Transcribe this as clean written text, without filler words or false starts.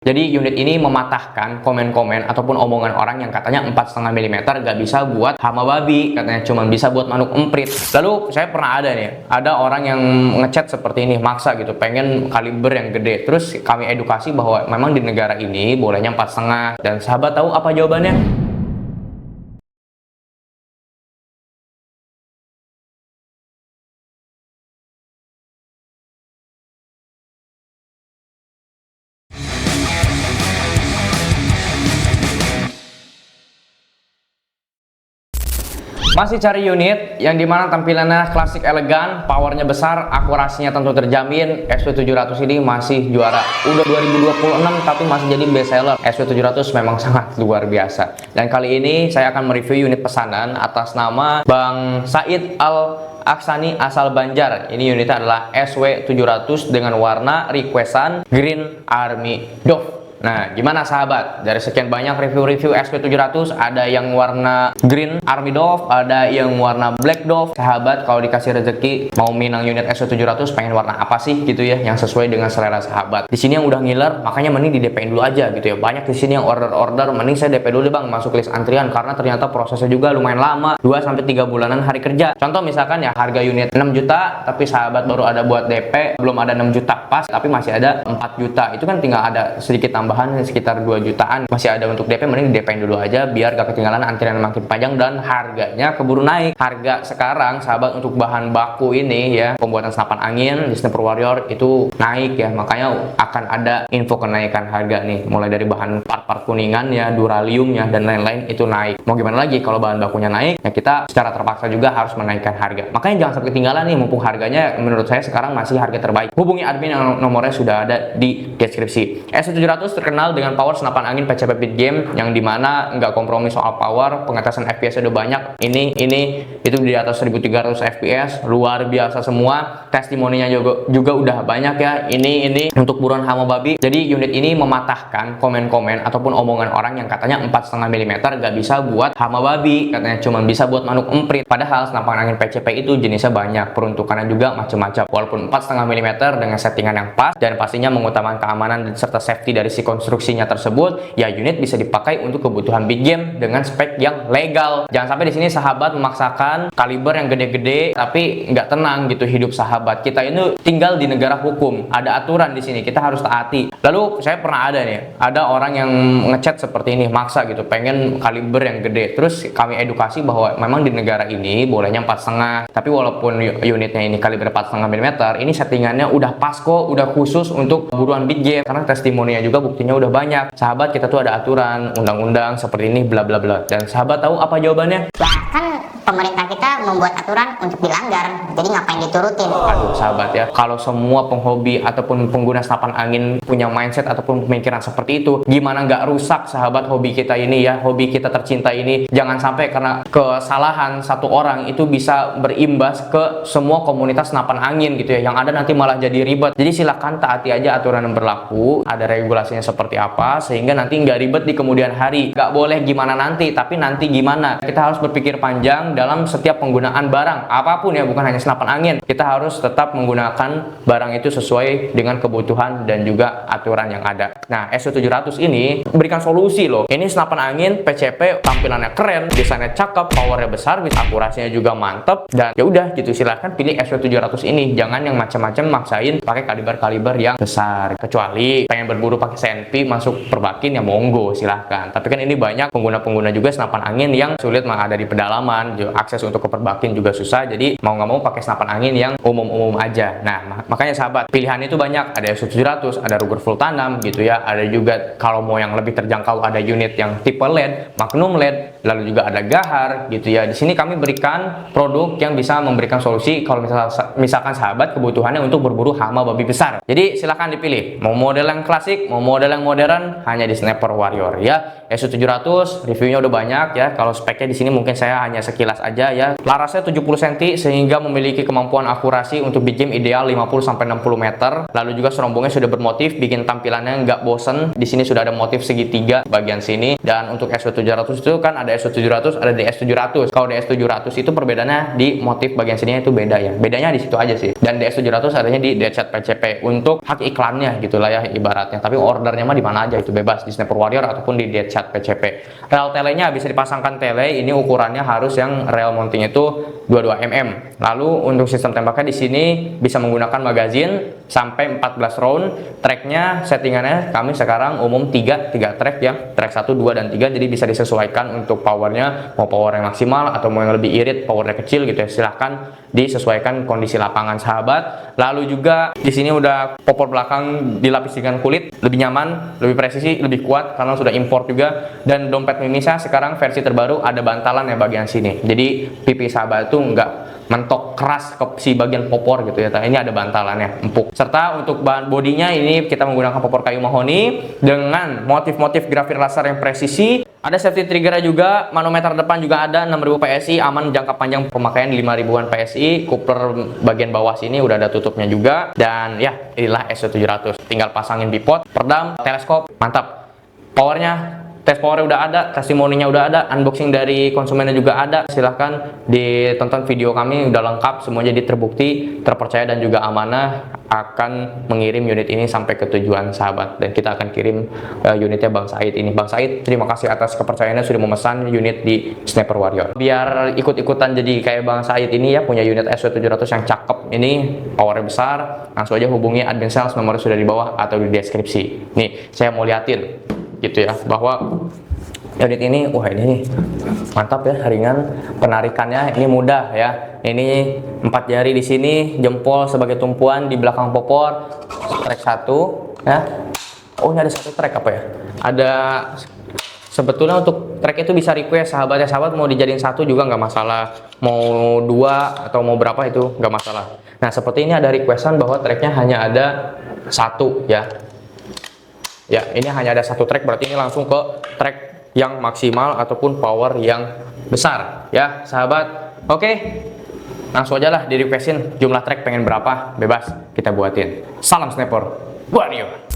Jadi unit ini mematahkan komen-komen ataupun omongan orang yang katanya 4,5 mm nggak bisa buat hama babi, katanya cuma bisa buat manuk emprit. Lalu saya pernah ada orang yang ngechat seperti ini, maksa gitu, pengen kaliber yang gede. Terus kami edukasi bahwa memang di negara ini bolehnya 4,5. Dan sahabat tahu apa jawabannya? Masih cari unit yang dimana tampilannya klasik elegan, powernya besar, akurasinya tentu terjamin. SW700 ini masih juara. Udah 2026 tapi masih jadi best seller. SW700 memang sangat luar biasa. Dan kali ini saya akan mereview unit pesanan atas nama Bang Said Al-Aksani asal Banjar. Ini unitnya adalah SW700 dengan warna requestan Green Army Dove. Nah, gimana sahabat? Dari sekian banyak review-review SW700, ada yang warna Green Army Dove, ada yang warna Black Dove. Sahabat, kalau dikasih rezeki mau minang unit SW700, pengen warna apa sih gitu ya, yang sesuai dengan selera sahabat. Di sini yang udah ngiler, makanya mending di DP-in dulu aja gitu ya. Banyak di sini yang order-order, mending saya DP dulu Bang, masuk list antrian, karena ternyata prosesnya juga lumayan lama, 2-3 bulanan hari kerja. Contoh misalkan ya, harga unit 6 juta, tapi sahabat baru ada buat DP, belum ada 6 juta pas, tapi masih ada 4 juta. Itu kan tinggal ada sedikit tambahan sekitar 2 jutaan masih ada untuk DP, mending DP dulu aja biar gak ketinggalan antrian makin panjang dan harganya keburu naik. Harga sekarang sahabat untuk bahan baku ini ya, pembuatan senapan angin di Sniper Warrior itu naik ya, makanya akan ada info kenaikan harga nih, mulai dari bahan part-part kuningan ya, duraliumnya dan lain-lain itu naik. Mau gimana lagi kalau bahan bakunya naik ya, kita secara terpaksa juga harus menaikkan harga. Makanya jangan sampai ketinggalan nih, mumpung harganya menurut saya sekarang masih harga terbaik. Hubungi admin yang nomornya sudah ada di deskripsi. SW700 terkenal dengan power senapan angin PCP Beat Game yang dimana nggak kompromi soal power, pengetesan FPS udah banyak. Ini itu di atas 1300 FPS, luar biasa semua. Testimoninya juga udah banyak ya. Ini untuk buruan hama babi. Jadi unit ini mematahkan komen-komen ataupun omongan orang yang katanya 4,5 mm nggak bisa buat hama babi, katanya cuma bisa buat manuk emprit. Padahal senapan angin PCP itu jenisnya banyak, peruntukannya juga macam-macam. Walaupun 4,5 mm dengan settingan yang pas dan pastinya mengutamakan keamanan dan serta safety dari si konstruksinya tersebut, ya unit bisa dipakai untuk kebutuhan big game dengan spek yang legal. Jangan sampai di sini sahabat memaksakan kaliber yang gede-gede tapi nggak tenang gitu hidup sahabat. Kita ini tinggal di negara hukum, ada aturan di sini, kita harus taati. Lalu saya pernah ada orang yang ngechat seperti ini, maksa gitu, pengen kaliber yang gede. Terus kami edukasi bahwa memang di negara ini bolehnya 4,5, tapi walaupun unitnya ini kaliber 4,5 mm, ini settingannya udah pas kok, udah khusus untuk buruan big game, karena testimoninya juga buktinya udah banyak. Sahabat, kita tuh ada aturan, undang-undang seperti ini, bla bla bla. Dan sahabat tahu apa jawabannya? Ya kan pemerintah kita membuat aturan untuk dilanggar, jadi ngapain diturutin? Aduh sahabat ya, kalau semua penghobi ataupun pengguna senapan angin punya mindset ataupun pemikiran seperti itu, gimana nggak rusak sahabat hobi kita ini ya, hobi kita tercinta ini. Jangan sampai karena kesalahan satu orang itu bisa berimbas ke semua komunitas senapan angin gitu ya, yang ada nanti malah jadi ribet. Jadi silakan taati aja aturan yang berlaku, ada regulasinya seperti apa, sehingga nanti nggak ribet di kemudian hari. Nggak boleh gimana nanti, tapi nanti gimana. Kita harus berpikir panjang dalam setiap penggunaan barang, apapun ya, bukan hanya senapan angin. Kita harus tetap menggunakan barang itu sesuai dengan kebutuhan dan juga aturan yang ada. Nah, SW700 ini berikan solusi loh. Ini senapan angin PCP, tampilannya keren, desainnya cakep, powernya besar, akurasinya juga mantep, dan ya udah gitu, silahkan pilih SW700 ini. Jangan yang macam-macam maksain pakai kaliber-kaliber yang besar. Kecuali pengen berburu pakai senpi masuk perbakin ya monggo silahkan. Tapi kan ini banyak pengguna-pengguna juga senapan angin yang sulit ada di pedalaman, akses untuk ke perbakin juga susah, jadi mau nggak mau pakai senapan angin yang umum-umum aja. Nah, makanya sahabat, pilihan itu banyak, ada SW700, ada Ruger full tanam gitu ya, ada juga kalau mau yang lebih terjangkau ada unit yang tipe LED, Magnum LED, lalu juga ada Gahar gitu ya. Di sini kami berikan produk yang bisa memberikan solusi kalau misalkan sahabat kebutuhannya untuk berburu hama babi besar. Jadi silahkan dipilih, mau model yang klasik, mau model yang modern, hanya di Sniper Warrior ya. SW700 reviewnya udah banyak ya. Kalau speknya di sini mungkin saya hanya sekilas aja ya. Larasnya 70 cm sehingga memiliki kemampuan akurasi untuk big game ideal 50-60 meter. Lalu juga serombongnya sudah bermotif, bikin tampilannya nggak bosen. Di sini sudah ada motif segitiga bagian sini. Dan untuk SW700 itu kan ada Ada S700, ada DS700. Kalau DS700 itu perbedaannya di motif bagian sininya itu beda ya. Bedanya di situ aja sih. Dan DS700 adanya di Deadshot PCP untuk hak iklannya gitulah ya ibaratnya. Tapi ordernya mah di mana aja itu bebas, di Sniper Warrior ataupun di Deadshot PCP. Rel telenya bisa dipasangkan tele, ini ukurannya harus yang rel mounting itu 22 mm. Lalu untuk sistem tembaknya di sini bisa menggunakan magazin sampai 14 round. Tracknya settingannya kami sekarang umum 3 track ya, track 1, 2, dan 3, jadi bisa disesuaikan untuk powernya, mau power yang maksimal atau mau yang lebih irit, powernya kecil gitu ya, silahkan disesuaikan kondisi lapangan sahabat. Lalu juga di sini udah popor belakang dilapis dengan kulit, lebih nyaman, lebih presisi, lebih kuat karena sudah import juga. Dan dompet mimisnya sekarang versi terbaru ada bantalan ya bagian sini, jadi pipi sahabat itu nggak mentok keras ke si bagian popor gitu ya. Ini ada bantalannya empuk. Serta untuk bahan bodinya ini kita menggunakan popor kayu mahoni dengan motif-motif grafir laser yang presisi. Ada safety trigger juga, manometer depan juga ada 6000 PSI, aman jangka panjang pemakaian 5000-an PSI. Coupler bagian bawah sini udah ada tutupnya juga. Dan ya, inilah S700. Tinggal pasangin bipod, peredam, teleskop, mantap. Powernya, tes powernya udah ada, testimoninya udah ada, unboxing dari konsumennya juga ada. Silahkan ditonton video kami, udah lengkap semuanya, jadi terbukti, terpercaya, dan juga amanah akan mengirim unit ini sampai ke tujuan sahabat. Dan kita akan kirim unitnya Bang Said ini. Bang Said, terima kasih atas kepercayaannya sudah memesan unit di Sniper Warrior. Biar ikut-ikutan jadi kayak Bang Said ini ya, punya unit S700 yang cakep ini, powernya besar, langsung aja hubungi admin sales, nomornya sudah di bawah atau di deskripsi. Nih, saya mau liatin gitu ya, bahwa unit ini, wah ini nih mantap ya, ringan, penarikannya ini mudah ya. Ini 4 jari di sini, jempol sebagai tumpuan di belakang popor, track 1 ya. Oh, ini ada 1 track apa ya? Ada, sebetulnya untuk track itu bisa request sahabat mau dijadiin 1 juga nggak masalah, mau 2 atau mau berapa itu nggak masalah. Nah, seperti ini ada requestan bahwa tracknya hanya ada 1 ya. Ya, ini hanya ada 1 track, berarti ini langsung ke track yang maksimal ataupun power yang besar ya sahabat. Oke, langsung aja lah di requestin jumlah track pengen berapa, bebas kita buatin. Salam Sniper Warrior.